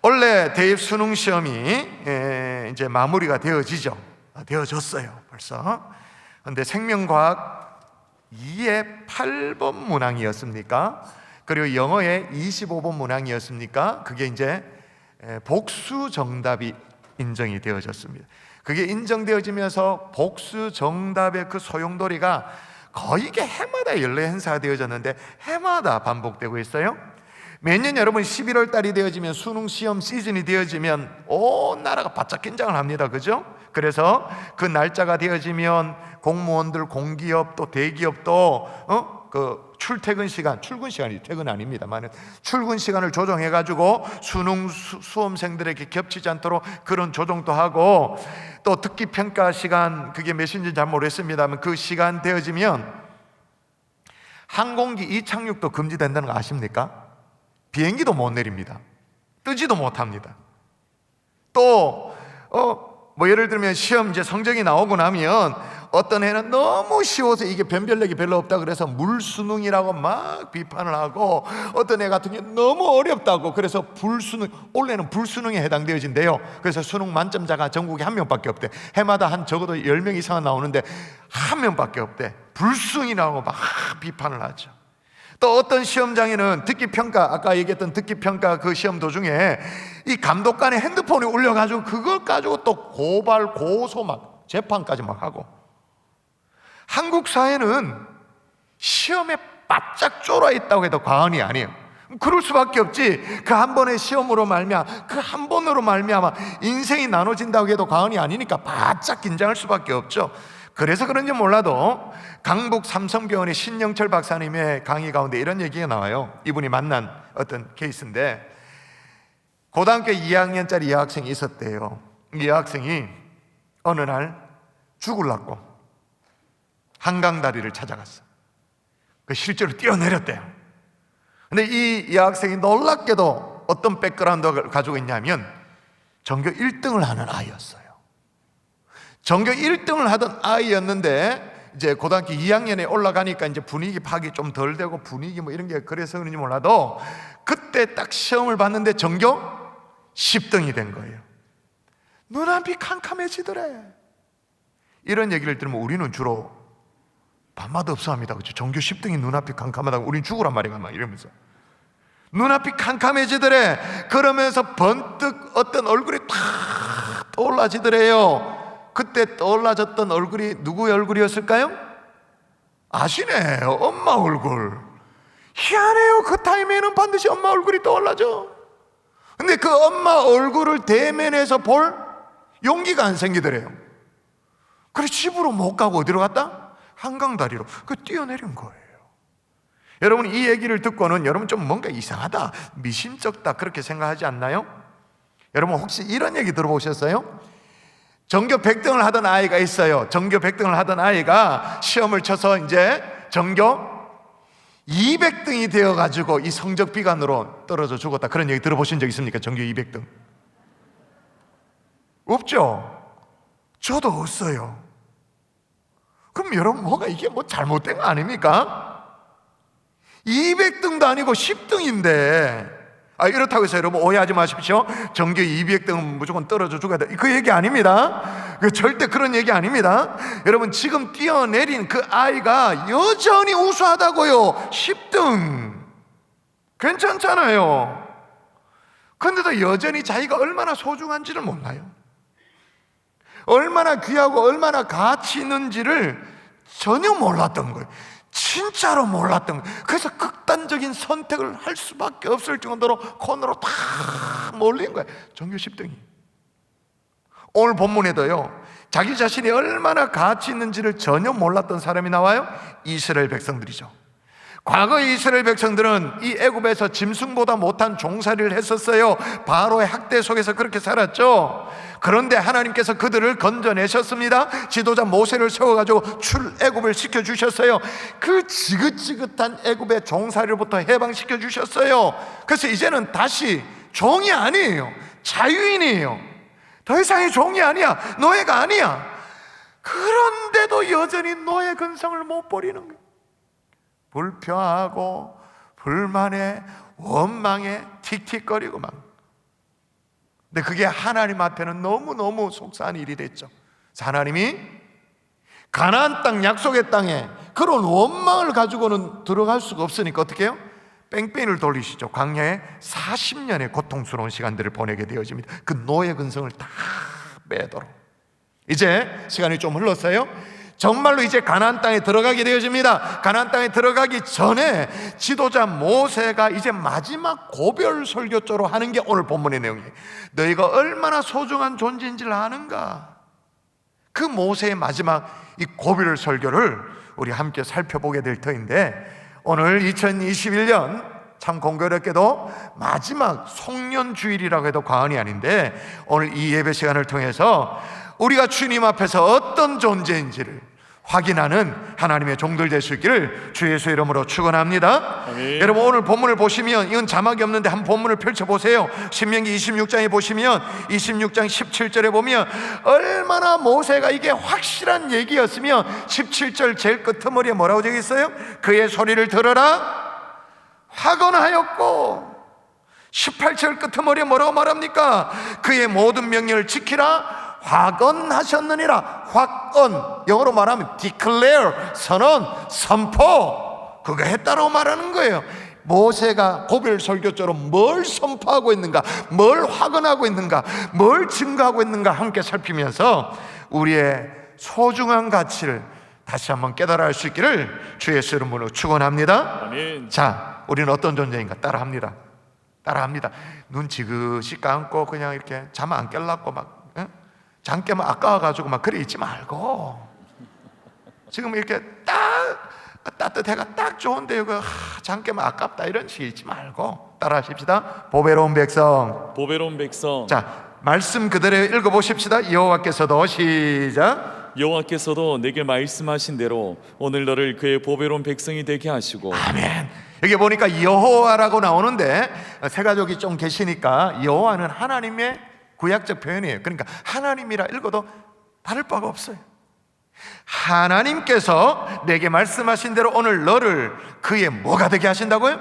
원래 대입 수능 시험이 이제 마무리가 되어졌어요 벌써. 그런데 생명과학 2의 8번 문항이었습니까? 그리고 영어의 25번 문항이었습니까? 그게 이제 복수 정답이 인정이 되어졌습니다. 그게 인정되어지면서 복수 정답의 그 소용돌이가 거의 이게 해마다 연례 행사가 되어졌는데 해마다 반복되고 있어요. 매년 여러분 11월 달이 되어지면 수능 시험 시즌이 되어지면 온 나라가 바짝 긴장을 합니다. 그죠? 그래서 그 날짜가 되어지면 공무원들, 공기업 또 대기업도 그 출퇴근 시간이 퇴근 아닙니다만 출근 시간을 조정해 가지고 수능 수험생들에게 겹치지 않도록 그런 조정도 하고, 또 듣기 평가 시간, 그게 몇인지 잘 모르겠습니다만 그 시간 되어지면 항공기 이착륙도 금지된다는 거 아십니까? 비행기도 못 내립니다. 뜨지도 못합니다. 또 뭐 예를 들면 시험 이제 성적이 나오고 나면 어떤 애는 너무 쉬워서 이게 변별력이 별로 없다 그래서 물수능이라고 막 비판을 하고, 어떤 애 같은 경우 너무 어렵다고 그래서 불수능, 올해는 불수능에 해당되어진대요. 그래서 수능 만점자가 전국에 한 명밖에 없대. 해마다 한 적어도 10명 이상은 나오는데 한 명밖에 없대. 불수능이라고 막 비판을 하죠. 또 어떤 시험장에는 듣기평가, 아까 얘기했던 듣기평가 그 시험 도중에 이 감독관의 핸드폰이 울려가지고 그걸 가지고 또 고발, 고소 막 재판까지 막 하고, 한국 사회는 시험에 바짝 쫄아 있다고 해도 과언이 아니에요. 그럴 수밖에 없지. 그 한 번의 시험으로 말미암아, 그 한 번으로 말미암아 인생이 나눠진다고 해도 과언이 아니니까 바짝 긴장할 수밖에 없죠. 그래서 그런지 몰라도 강북 삼성병원의 신영철 박사님의 강의 가운데 이런 얘기가 나와요. 이분이 만난 어떤 케이스인데, 고등학교 2학년짜리 여학생이 있었대요. 이 여학생이 어느 날 죽으려고 한강다리를 찾아갔어. 그 실제로 뛰어내렸대요. 근데 이 여학생이 놀랍게도 어떤 백그라운드를 가지고 있냐면 전교 1등을 하는 아이였어요. 전교 1등을 하던 아이였는데 이제 고등학교 2학년에 올라가니까 이제 분위기 파악이 좀 덜 되고 분위기 뭐 이런 게 그래서 그런지 몰라도 그때 딱 시험을 봤는데 전교 10등이 된 거예요. 눈앞이 캄캄해지더래. 이런 얘기를 들으면 우리는 주로 밤마다 없어합니다. 그렇죠? 전교 10등이 눈앞이 캄캄하다고 우린 죽으란 말이야 막 이러면서. 눈앞이 캄캄해지더래. 그러면서 번뜩 어떤 얼굴이 탁 떠올라지더래요. 그때 떠올라졌던 얼굴이 누구의 얼굴이었을까요? 아시네. 엄마 얼굴. 희한해요. 그 타임에는 반드시 엄마 얼굴이 떠올라져. 근데 그 엄마 얼굴을 대면해서 볼 용기가 안 생기더래요. 그래서 집으로 못 가고 어디로 갔다? 한강다리로 뛰어내린 거예요. 여러분, 이 얘기를 듣고는 여러분 좀 뭔가 이상하다, 미심쩍다 그렇게 생각하지 않나요? 여러분 혹시 이런 얘기 들어보셨어요? 전교 100등을 하던 아이가 있어요. 전교 100등을 하던 아이가 시험을 쳐서 이제 전교 200등이 되어가지고 이 성적 비관으로 떨어져 죽었다. 그런 얘기 들어보신 적 있습니까? 전교 200등 없죠? 저도 없어요. 그럼 여러분 뭐가 이게 뭐 잘못된 거 아닙니까? 200등도 아니고 10등인데 이렇다고 해서 여러분 오해하지 마십시오. 전교 200등은 무조건 떨어져 죽어야 돼, 그 얘기 아닙니다. 절대 그런 얘기 아닙니다. 여러분 지금 뛰어내린 그 아이가 여전히 우수하다고요. 10등 괜찮잖아요. 그런데도 여전히 자기가 얼마나 소중한지를 몰라요. 얼마나 귀하고 얼마나 가치 있는지를 전혀 몰랐던 거예요. 진짜로 몰랐던 거예요. 그래서 극단적인 선택을 할 수밖에 없을 정도로 코너로 다 몰린 거예요. 전교 10등이. 오늘 본문에도요, 자기 자신이 얼마나 가치 있는지를 전혀 몰랐던 사람이 나와요. 이스라엘 백성들이죠. 과거 이스라엘 백성들은 이 애굽에서 짐승보다 못한 종살이를 했었어요. 바로의 학대 속에서 그렇게 살았죠. 그런데 하나님께서 그들을 건져내셨습니다. 지도자 모세를 세워가지고 출애굽을 시켜주셨어요. 그 지긋지긋한 애굽의 종살이로부터 해방시켜 주셨어요. 그래서 이제는 다시 종이 아니에요. 자유인이에요. 더 이상의 종이 아니야. 노예가 아니야. 그런데도 여전히 노예 근성을 못 버리는 거예요. 불평하고 불만에 원망에 틱틱거리고 막. 근데 그게 하나님 앞에는 너무너무 속상한 일이 됐죠. 하나님이 가나안 땅, 약속의 땅에 그런 원망을 가지고는 들어갈 수가 없으니까 어떻게 해요? 뺑뺑이를 돌리시죠. 광야에 40년의 고통스러운 시간들을 보내게 되어집니다. 그 노예 근성을 다 빼도록. 이제 시간이 좀 흘렀어요. 정말로 이제 가나안 땅에 들어가게 되어집니다. 가나안 땅에 들어가기 전에 지도자 모세가 이제 마지막 고별 설교조로 하는 게 오늘 본문의 내용이에요. 너희가 얼마나 소중한 존재인지를 아는가? 그 모세의 마지막 이 고별 설교를 우리 함께 살펴보게 될 터인데, 오늘 2021년 참 공교롭게도 마지막 송년주일이라고 해도 과언이 아닌데, 오늘 이 예배 시간을 통해서 우리가 주님 앞에서 어떤 존재인지를 확인하는 하나님의 종들 될 수 있기를 주 예수의 이름으로 축원합니다. 아멘. 여러분, 오늘 본문을 보시면, 이건 자막이 없는데 한 본문을 펼쳐보세요. 신명기 26장에 보시면 26장 17절에 보면 얼마나 모세가 이게 확실한 얘기였으면 17절 제일 끄트머리에 뭐라고 적혀 있어요? 그의 소리를 들어라 확언하였고, 18절 끄트머리에 뭐라고 말합니까? 그의 모든 명령을 지키라 확언하셨느니라. 확언, 영어로 말하면 declare, 선언, 선포, 그거 했다라고 말하는 거예요. 모세가 고별 설교조로 뭘 선포하고 있는가, 뭘 확언하고 있는가, 뭘 증거하고 있는가 함께 살피면서 우리의 소중한 가치를 다시 한번 깨달아 할 수 있기를 주 예수 이름으로 축원합니다. 아멘. 자, 우리는 어떤 존재인가? 따라합니다. 눈 지그시 감고 그냥 이렇게 잠 안 깰라고 막 잠 깨면 아까워가지고 막 그래 있지 말고, 지금 이렇게 따뜻해가 딱 좋은데 이거 잠 깨면 아깝다 이런 식이 있지 말고 따라 하십시다. 보배로운 백성. 보배로운 백성. 자, 말씀 그대로 읽어보십시다. 여호와께서도, 시작. 여호와께서도 내게 말씀하신 대로 오늘 너를 그의 보배로운 백성이 되게 하시고. 아멘. 여기 보니까 여호와라고 나오는데 세 가족이 좀 계시니까 여호와는 하나님의 구약적 표현이에요. 그러니까 하나님이라 읽어도 다를 바가 없어요. 하나님께서 내게 말씀하신 대로 오늘 너를 그의 뭐가 되게 하신다고요?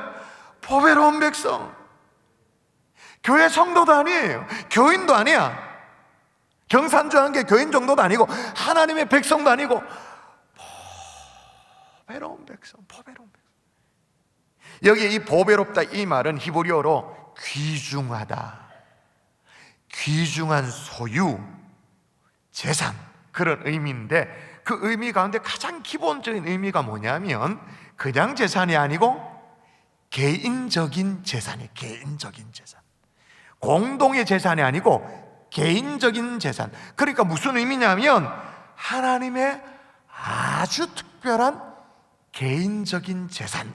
보배로운 백성. 교회 성도도 아니에요. 교인도 아니야. 경산주한 게 교인 정도도 아니고 하나님의 백성도 아니고 보배로운 백성. 여기 이 보배롭다 이 말은 히브리어로 귀중하다, 귀중한 소유, 재산, 그런 의미인데, 그 의미 가운데 가장 기본적인 의미가 뭐냐면 그냥 재산이 아니고 개인적인 재산이에요. 개인적인 재산. 공동의 재산이 아니고 개인적인 재산. 그러니까 무슨 의미냐면 하나님의 아주 특별한 개인적인 재산.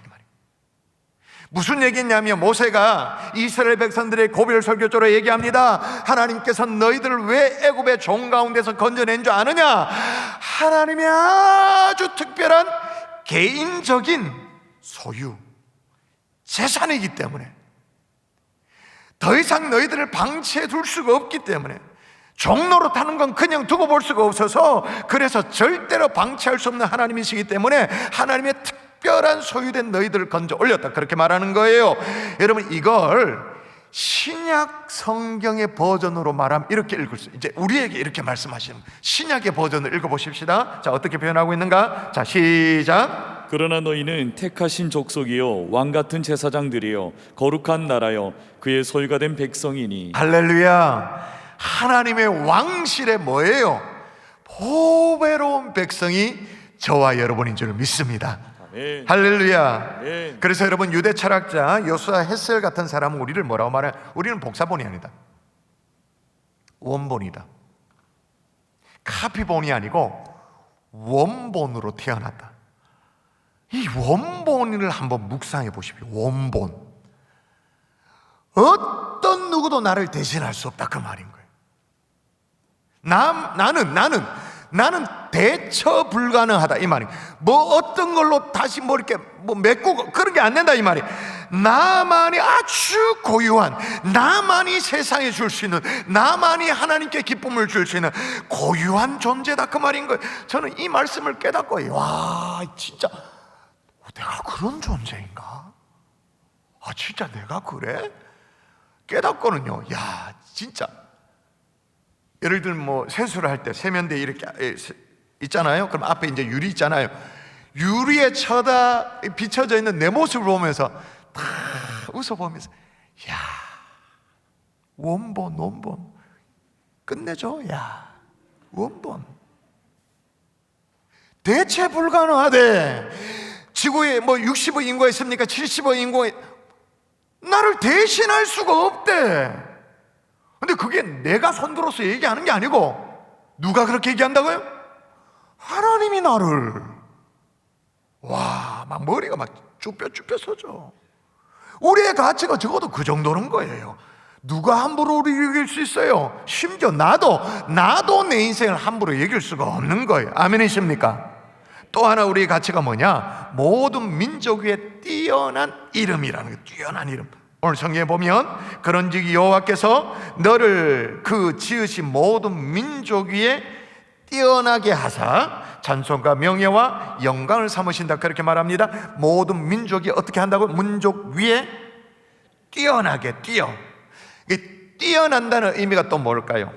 무슨 얘기냐면 모세가 이스라엘 백성들의 고별 설교조로 얘기합니다. 하나님께서 너희들을 왜 애굽의 종 가운데서 건져낸 줄 아느냐? 하나님의 아주 특별한 개인적인 소유, 재산이기 때문에, 더 이상 너희들을 방치해 둘 수가 없기 때문에, 종로로 타는 건 그냥 두고 볼 수가 없어서, 그래서 절대로 방치할 수 없는 하나님이시기 때문에 하나님의 특별한 소유된 너희들을 건져 올렸다, 그렇게 말하는 거예요. 여러분, 이걸 신약 성경의 버전으로 말하면 이렇게 읽을 수, 이제 우리에게 이렇게 말씀하시는 신약의 버전을 읽어보십시다. 자, 어떻게 표현하고 있는가? 자, 시작. 그러나 너희는 택하신 족속이요 왕같은 제사장들이요 거룩한 나라요 그의 소유가 된 백성이니. 할렐루야. 하나님의 왕실에 뭐예요? 보배로운 백성이 저와 여러분인 줄 믿습니다. 아멘. 할렐루야. 아멘. 그래서 여러분, 유대 철학자 요수아 헤셀 같은 사람은 우리를 뭐라고 말해요? 우리는 복사본이 아니다, 원본이다. 카피본이 아니고 원본으로 태어났다. 이 원본을 한번 묵상해 보십시오. 원본. 어떤 누구도 나를 대신할 수 없다, 그 말인 거예요. 나는 대처 불가능하다, 이 말이. 뭐 어떤 걸로 다시 뭐 이렇게 뭐 메꾸고 그런 게 안 된다, 이 말이. 나만이 아주 고유한, 나만이 세상에 줄 수 있는, 나만이 하나님께 기쁨을 줄 수 있는 고유한 존재다, 그 말인 거예요. 저는 이 말씀을 깨닫고, 와, 진짜 내가 그런 존재인가? 아, 진짜 내가 그래? 깨닫고는요, 야, 진짜 예를 들면 뭐 세수를 할 때 세면대 이렇게 있잖아요. 그럼 앞에 이제 유리 있잖아요. 유리에 비춰져 있는 내 모습을 보면서 다 웃어보면서, 야, 원본 끝내줘. 야, 원본. 대체 불가능하대. 지구에 뭐 60억 인구가 있습니까? 70억 인구가 나를 대신할 수가 없대. 근데 그게 내가 손들어서 얘기하는 게 아니고 누가 그렇게 얘기한다고요? 하나님이 나를. 와, 막 머리가 막 쭈뼛쭈뼛 서죠. 우리의 가치가 적어도 그 정도는 거예요. 누가 함부로 우리를 이길 수 있어요? 심지어 나도 내 인생을 함부로 이길 수가 없는 거예요. 아멘이십니까? 또 하나 우리의 가치가 뭐냐? 모든 민족 위에 뛰어난 이름이라는 거예요. 뛰어난 이름. 오늘 성경에 보면 그런즉 여호와께서 너를 그 지으신 모든 민족 위에 뛰어나게 하사 찬송과 명예와 영광을 삼으신다, 그렇게 말합니다. 모든 민족이 어떻게 한다고? 민족 위에 뛰어나게 뛰어난다는 의미가 또 뭘까요?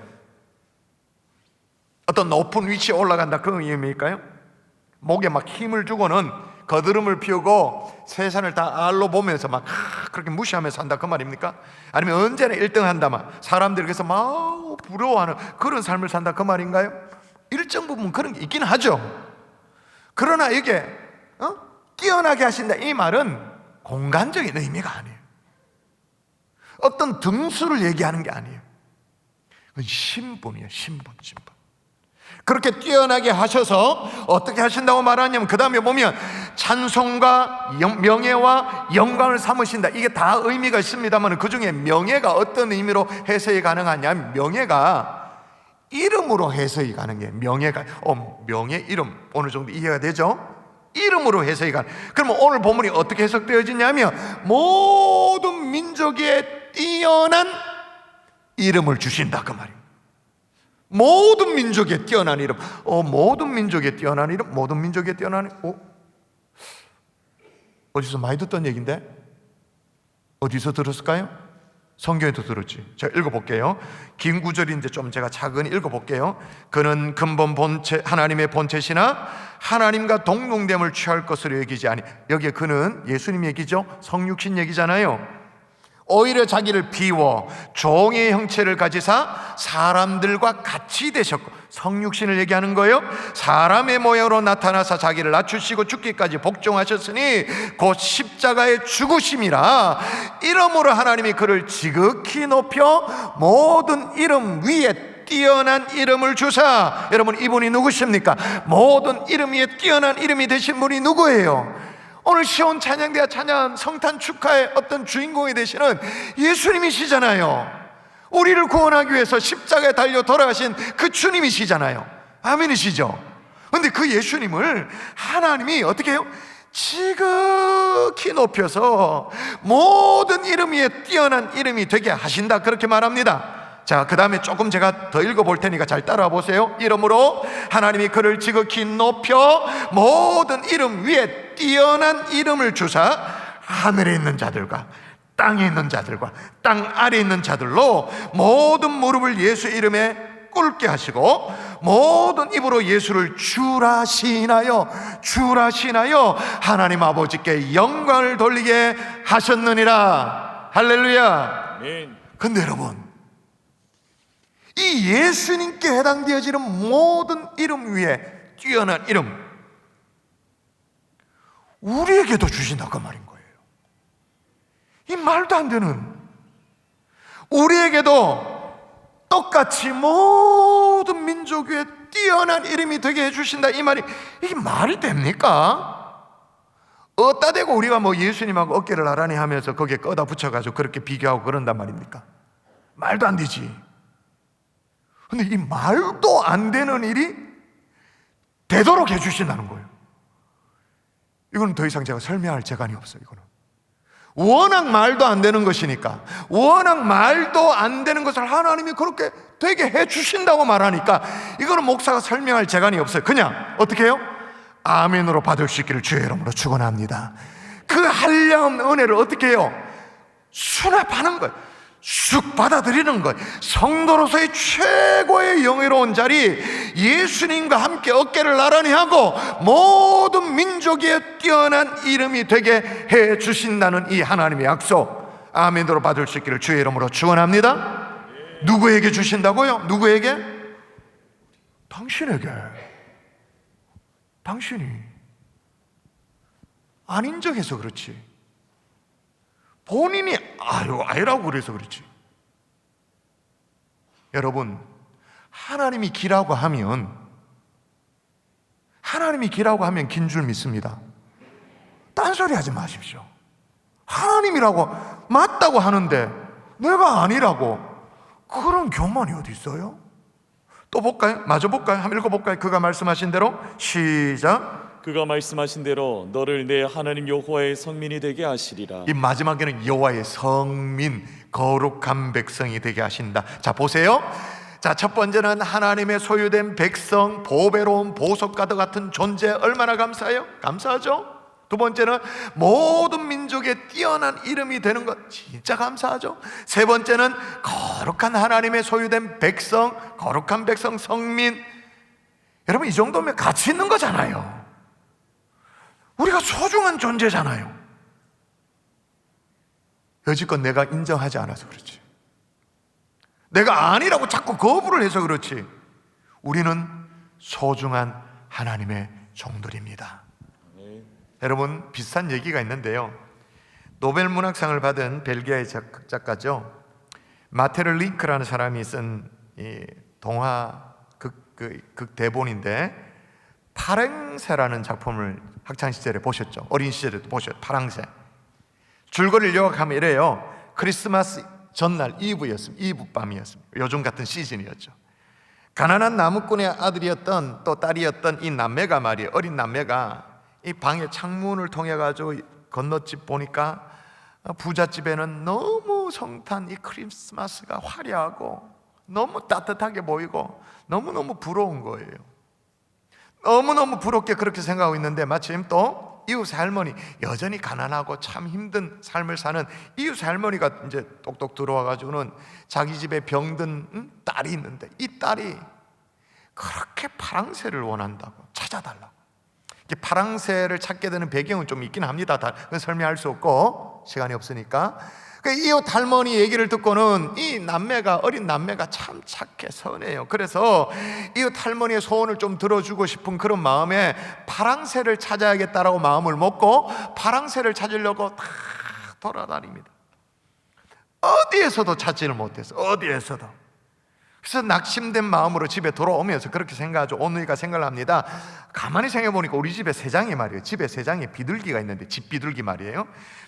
어떤 높은 위치에 올라간다, 그 의미일까요? 목에 막 힘을 주고는 거드름을 피우고 세상을 다 알로 보면서 막 그렇게 무시하면서 산다, 그 말입니까? 아니면 언제나 1등 한다, 막 사람들이 그래서 막 부러워하는 그런 삶을 산다, 그 말인가요? 일정 부분 그런 게 있긴 하죠. 그러나 이게 뛰어나게 하신다, 이 말은 공간적인 의미가 아니에요. 어떤 등수를 얘기하는 게 아니에요. 그건 신분이에요. 신분. 그렇게 뛰어나게 하셔서 어떻게 하신다고 말하냐면 그 다음에 보면 찬송과 명예와 영광을 삼으신다. 이게 다 의미가 있습니다만 그 중에 명예가 어떤 의미로 해석이 가능하냐면 명예가 이름으로 해석이 가능해요. 명예 이름 어느 정도 이해가 되죠? 이름으로 해석이 가능. 그러면 오늘 본문이 어떻게 해석되어지냐면 모든 민족에 뛰어난 이름을 주신다, 그 말이에요. 모든 민족에 뛰어난 이름. 모든 민족에 뛰어난 이름. 모든 민족에 뛰어난 이름. 어디서 많이 듣던 얘기인데? 어디서 들었을까요? 성경에도 들었지. 제가 읽어볼게요. 긴 구절인데 좀 제가 차근히 읽어볼게요. 그는 근본 본체, 하나님의 본체시나 하나님과 동등됨을 취할 것으로 여기지 아니. 여기에 그는 예수님 얘기죠. 성육신 얘기잖아요. 오히려 자기를 비워 종의 형체를 가지사 사람들과 같이 되셨고, 성육신을 얘기하는 거예요. 사람의 모양으로 나타나사 자기를 낮추시고 죽기까지 복종하셨으니 곧 십자가의 죽으심이라. 이러므로 하나님이 그를 지극히 높여 모든 이름 위에 뛰어난 이름을 주사. 여러분, 이분이 누구십니까? 모든 이름 위에 뛰어난 이름이 되신 분이 누구예요? 오늘 시온 찬양대와 찬양 성탄 축하의 어떤 주인공이 되시는 예수님이시잖아요. 우리를 구원하기 위해서 십자가에 달려 돌아가신 그 주님이시잖아요. 아멘이시죠? 그런데 그 예수님을 하나님이 어떻게 해요? 지극히 높여서 모든 이름 위에 뛰어난 이름이 되게 하신다, 그렇게 말합니다. 자, 그 다음에 조금 제가 더 읽어볼 테니까 잘 따라와 보세요. 이러므로 하나님이 그를 지극히 높여 모든 이름 위에 뛰어난 이름을 주사 하늘에 있는 자들과 땅에 있는 자들과 땅 아래에 있는 자들로 모든 무릎을 예수 이름에 꿇게 하시고 모든 입으로 예수를 주라시나요 하나님 아버지께 영광을 돌리게 하셨느니라. 할렐루야. 아멘. 근데 여러분, 이 예수님께 해당되어지는 모든 이름 위에 뛰어난 이름, 우리에게도 주신다, 그 말인 거예요. 이 말도 안 되는, 우리에게도 똑같이 모든 민족 위에 뛰어난 이름이 되게 해주신다, 이 말이, 이게 말이 됩니까? 어디다 대고 우리가 뭐 예수님하고 어깨를 나란히 하면서 거기에 꺼다 붙여가지고 그렇게 비교하고 그런단 말입니까? 말도 안 되지. 근데 이 말도 안 되는 일이 되도록 해주신다는 거예요. 이건 더 이상 제가 설명할 재간이 없어요. 이거는 워낙 말도 안 되는 것이니까, 워낙 말도 안 되는 것을 하나님이 그렇게 되게 해주신다고 말하니까 이거는 목사가 설명할 재간이 없어요. 그냥 어떻게 해요? 아멘으로 받을 수 있기를 주의 이름으로 축원합니다. 그 한량없는 은혜를 어떻게 해요? 수납하는 거예요. 쑥 받아들이는 것, 성도로서의 최고의 영예로운 자리, 예수님과 함께 어깨를 나란히 하고 모든 민족의 뛰어난 이름이 되게 해 주신다는 이 하나님의 약속, 아멘으로 받을 수 있기를 주의 이름으로 축원합니다. 누구에게 주신다고요? 누구에게? 당신에게. 당신이 안 인정해서 그렇지, 본인이 아니라고 그래서 그렇지. 여러분, 하나님이 기라고 하면 긴 줄 믿습니다. 딴소리 하지 마십시오. 하나님이라고 맞다고 하는데 내가 아니라고, 그런 교만이 어디 있어요? 또 볼까요? 마저 볼까요? 한번 읽어볼까요? 그가 말씀하신 대로 시작. 그가 말씀하신 대로 너를 내 하나님 여호와의 성민이 되게 하시리라. 이 마지막에는 여호와의 성민, 거룩한 백성이 되게 하신다. 자, 보세요. 자, 첫 번째는 하나님의 소유된 백성, 보배로운 보석과도 같은 존재, 얼마나 감사해요? 감사하죠. 두 번째는 모든 민족의 뛰어난 이름이 되는 것, 진짜 감사하죠. 세 번째는 거룩한 하나님의 소유된 백성, 거룩한 백성, 성민. 여러분, 이 정도면 가치 있는 거잖아요. 우리가 소중한 존재잖아요. 여지껏 내가 인정하지 않아서 그렇지, 내가 아니라고 자꾸 거부를 해서 그렇지, 우리는 소중한 하나님의 종들입니다. 여러분, 비슷한 얘기가 있는데요, 노벨 문학상을 받은 벨기에의 작가죠, 마테르 링크라는 사람이 쓴 이 동화 극 대본인데, 파랑새라는 작품을 학창시절에 보셨죠? 어린 시절에도 보셨죠? 파랑새. 줄거리를 요약하면 이래요. 크리스마스 전날 이브였습니다. 이브 밤이었습니다. 요즘 같은 시즌이었죠. 가난한 나무꾼의 아들이었던, 또 딸이었던 이 남매가 말이에요, 어린 남매가 이 방의 창문을 통해 가지고 건너집 보니까 부잣집에는 너무 성탄 이 크리스마스가 화려하고 너무 따뜻하게 보이고 너무너무 부러운 거예요. 너무너무 부럽게 그렇게 생각하고 있는데, 마침 또 이웃 할머니, 여전히 가난하고 참 힘든 삶을 사는 이웃 할머니가 이제 똑똑 들어와 가지고는 자기 집에 병든 딸이 있는데, 이 딸이 그렇게 파랑새를 원한다고 찾아달라고. 파랑새를 찾게 되는 배경은 좀 있긴 합니다. 그건 설명할 수 없고 시간이 없으니까. 이웃 할머니 얘기를 듣고는 이 남매가, 어린 남매가 참 착해 선해요. 그래서 이웃 할머니의 소원을 좀 들어주고 싶은 그런 마음에 파랑새를 찾아야겠다라고 마음을 먹고 파랑새를 찾으려고 다 돌아다닙니다. 어디에서도 찾지를 못해서, 어디에서도. 그래서 낙심된 마음으로 집에 돌아오면서 그렇게 생각하죠. 오누이가 생각을 합니다. 가만히 생각해보니까 우리 집에 세 장이 말이에요, 집에 세 장의 비둘기가 있는데, 집 비둘기 말이에요.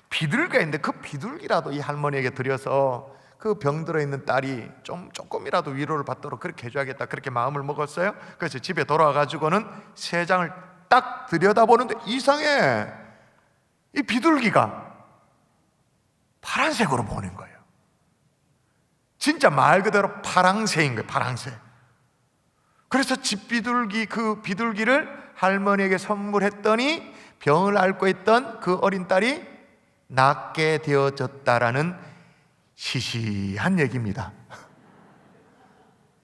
비둘기가 있는데 그 비둘기라도 이 할머니에게 드려서 그 병들어 있는 딸이 조금이라도 위로를 받도록 그렇게 해줘야겠다, 그렇게 마음을 먹었어요. 그래서 집에 돌아와가지고는 세 장을 딱 들여다보는데 이상해, 이 비둘기가 파란색으로 보는 거예요. 진짜 말 그대로 파랑새인 거예요, 파랑새. 그래서 집 비둘기, 그 비둘기를 할머니에게 선물했더니 병을 앓고 있던 그 어린 딸이 낫게 되어졌다라는 시시한 얘기입니다.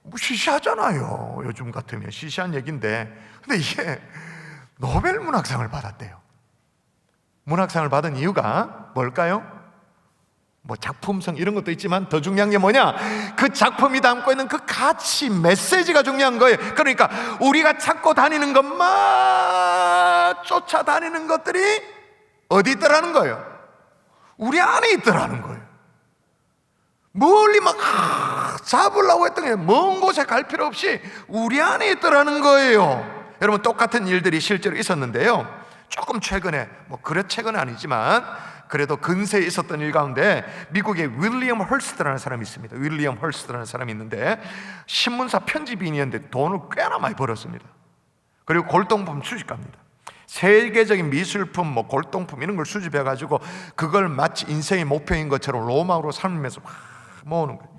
뭐 시시하잖아요, 요즘 같으면 시시한 얘기인데, 근데 이게 노벨 문학상을 받았대요. 문학상을 받은 이유가 뭘까요? 뭐 작품성 이런 것도 있지만 더 중요한 게 뭐냐, 그 작품이 담고 있는 그 가치, 메시지가 중요한 거예요. 그러니까 우리가 찾고 다니는 것만 쫓아다니는 것들이 어디 있더라는 거예요? 우리 안에 있더라는 거예요. 멀리 막 잡으려고 했던 게 먼 곳에 갈 필요 없이 우리 안에 있더라는 거예요. 여러분, 똑같은 일들이 실제로 있었는데요, 조금 최근에, 뭐 그래 최근은 아니지만 그래도 근세에 있었던 일 가운데 미국의 윌리엄 헐스트라는 사람이 있습니다. 윌리엄 헐스트라는 사람이 있는데 신문사 편집인이었는데 돈을 꽤나 많이 벌었습니다. 그리고 골동품 수집가입니다. 세계적인 미술품, 뭐 골동품 이런 걸 수집해가지고 그걸 마치 인생의 목표인 것처럼 로마로 삼으면서 막 모으는 거예요.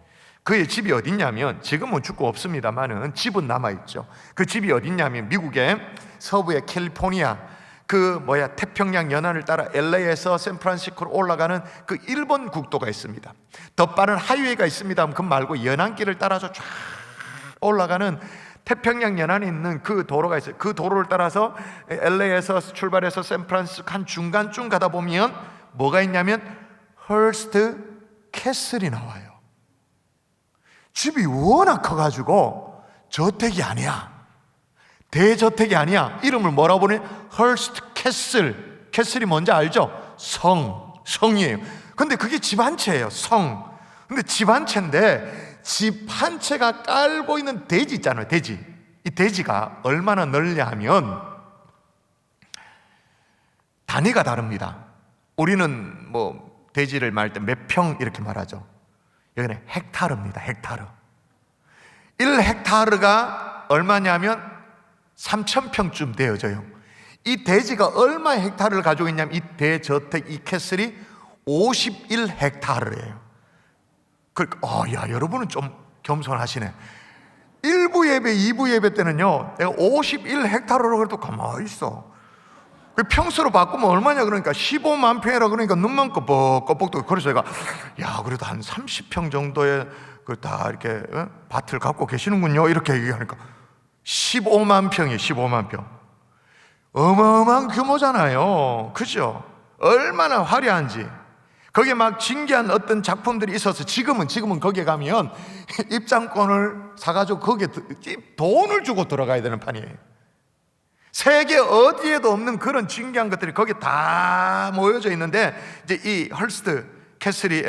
그의 집이 어딨냐면, 지금은 죽고 없습니다만은 집은 남아있죠. 그 집이 어딨냐면 미국의 서부의 캘리포니아, 태평양 연안을 따라 LA에서 샌프란시스코로 올라가는 그 일본 국도가 있습니다. 더 빠른 하이웨이가 있습니다. 그 말고 연안길을 따라서 쫙 올라가는 태평양 연안에 있는 그 도로가 있어요. 그 도로를 따라서 LA에서 출발해서 샌프란시스코 한 중간쯤 가다 보면 뭐가 있냐면 헐스트 캐슬이 나와요. 집이 워낙 커가지고 저택이 아니야. 대저택이 아니야. 이름을 뭐라고 부르냐? 헐스트 캐슬. 캐슬이 뭔지 알죠? 성이에요. 근데 그게 집 한 채예요. 성. 근데 집 한 채인데 집 한 채가 깔고 있는 대지 있잖아요. 대지. 이 대지가 얼마나 넓냐 하면 단위가 다릅니다. 우리는 대지를 말할 때 몇 평 이렇게 말하죠. 여기는 헥타르입니다. 헥타르. 1헥타르가 얼마냐면 3,000평쯤 되어져요. 이 대지가 얼마의 헥타르를 가지고 있냐면 이 대저택, 이 캐슬이 51헥타르예요. 야, 여러분은 좀 겸손하시네. 1부 예배, 2부 예배 때는요, 내가 51헥타르로 그래도 가만히 있어. 평수로 바꾸면 얼마냐 그러니까 15만 평이라 그러니까 눈만 껌뻑껌뻑. 그래서 제가 그래도 한 30평 정도의 다 이렇게 밭을 갖고 계시는군요. 이렇게 얘기하니까 15만 평이에요. 15만 평. 어마어마한 규모잖아요. 그죠? 얼마나 화려한지. 거기에 막 신기한 어떤 작품들이 있어서 지금은 거기에 가면 입장권을 사가지고 거기에 돈을 주고 들어가야 되는 판이에요. 세계 어디에도 없는 그런 신기한 것들이 거기에 다 모여져 있는데, 이제 이 헐스트 캐슬이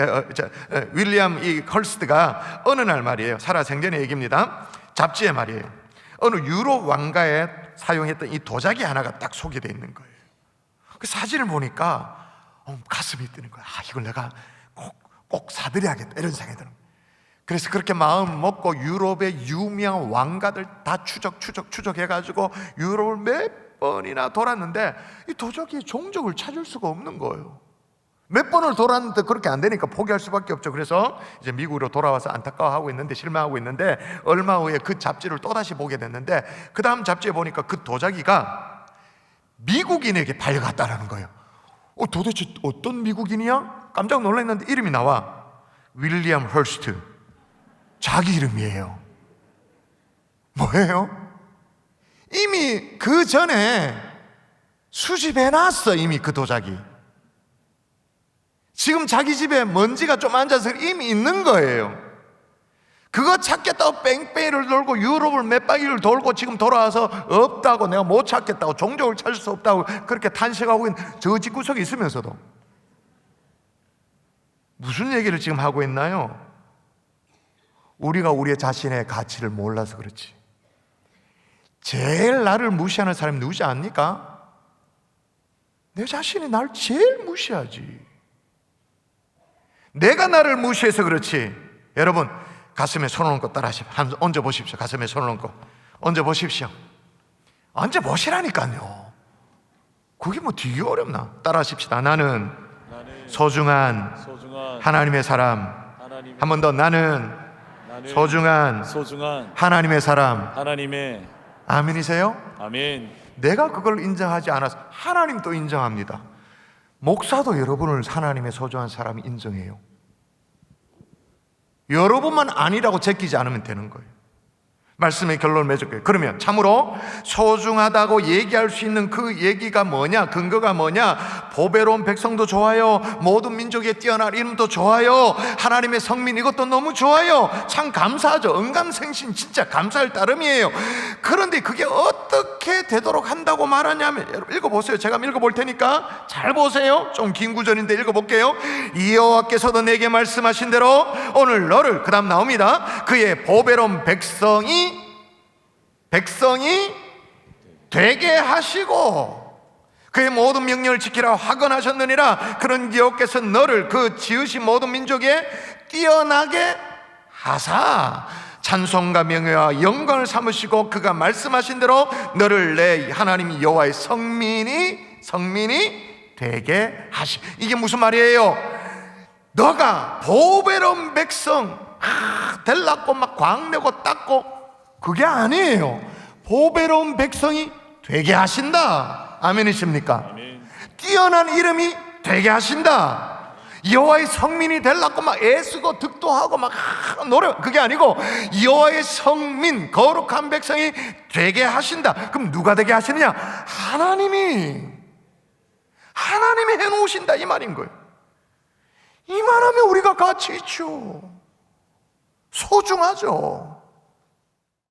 윌리엄 이 헐스트가 어느 날 말이에요. 살아생전의 얘기입니다. 잡지에 말이에요. 어느 유럽 왕가에 사용했던 이 도자기 하나가 딱 소개되어 있는 거예요. 그 사진을 보니까 가슴이 뛰는 거야. 이걸 내가 꼭 사드려야겠다 이런 생각이 드는 거예요. 그래서 그렇게 마음 먹고 유럽의 유명한 왕가들 다 추적해가지고 유럽을 몇 번이나 돌았는데 이 도자기의 종족을 찾을 수가 없는 거예요. 몇 번을 돌았는데 그렇게 안 되니까 포기할 수밖에 없죠. 그래서 이제 미국으로 돌아와서 안타까워하고 있는데, 실망하고 있는데, 얼마 후에 그 잡지를 또다시 보게 됐는데 그 다음 잡지에 보니까 그 도자기가 미국인에게 팔려갔다라는 거예요. 도대체 어떤 미국인이야? 깜짝 놀랐는데 이름이 나와. 윌리엄 헐스트. 자기 이름이에요. 뭐예요? 이미 그 전에 수집해놨어. 이미 그 도자기. 지금 자기 집에 먼지가 좀 앉아서 이미 있는 거예요. 그거 찾겠다고 뺑뺑이를 돌고 유럽을 몇 바퀴를 돌고 지금 돌아와서 없다고, 내가 못 찾겠다고, 종족을 찾을 수 없다고 그렇게 탄식하고 있는 저 집구석에 있으면서도 무슨 얘기를 지금 하고 있나요? 우리가 우리 자신의 가치를 몰라서 그렇지. 제일 나를 무시하는 사람이 누구지 압니까? 내 자신이 나를 제일 무시하지. 내가 나를 무시해서 그렇지. 여러분, 가슴에 손을 얹고 따라하십시오. 한번 얹어보십시오. 가슴에 손을 얹고 얹어보십시오. 얹어보시라니까요. 그게 뭐 되게 어렵나? 따라하십시다. 나는 소중한 하나님의 사람. 한 번 더. 나는 소중한 하나님의 사람. 하나님의. 아멘이세요? 아멘. 내가 그걸 인정하지 않아서 하나님도 인정합니다. 목사도 여러분을 하나님의 소중한 사람이 인정해요. 여러분만 아니라고 제끼지 않으면 되는 거예요. 말씀의 결론을 맺을게요. 그러면 참으로 소중하다고 얘기할 수 있는 그 얘기가 뭐냐? 근거가 뭐냐? 보배로운 백성도 좋아요. 모든 민족에 뛰어난 이름도 좋아요. 하나님의 성민 이것도 너무 좋아요. 참 감사하죠. 언감생심 진짜 감사할 따름이에요. 그런데 그게 어떻게 되도록 한다고 말하냐면, 여러분 읽어보세요. 제가 한번 읽어볼 테니까 잘 보세요. 좀 긴 구절인데 읽어볼게요. 여호와께서도 내게 말씀하신 대로 오늘 너를, 그 다음 나옵니다. 그의 보배로운 백성이 되게 하시고 그의 모든 명령을 지키라 화건하셨느니라. 그런 여호와께서 너를 그 지으신 모든 민족에 뛰어나게 하사 찬송과 명예와 영광을 삼으시고 그가 말씀하신 대로 너를 내 하나님 여호와의 성민이 되게 하시. 이게 무슨 말이에요? 너가 보배로운 백성 될라고 막 광내고 닦고 그게 아니에요. 보배로운 백성이 되게 하신다. 아멘이십니까? 아멘. 뛰어난 이름이 되게 하신다. 여호와의 성민이 되려고 막 애쓰고 득도하고 막 노력, 그게 아니고 여호와의 성민, 거룩한 백성이 되게 하신다. 그럼 누가 되게 하시느냐? 하나님이 해놓으신다 이 말인 거예요. 이만하면 우리가 가치 있죠. 소중하죠.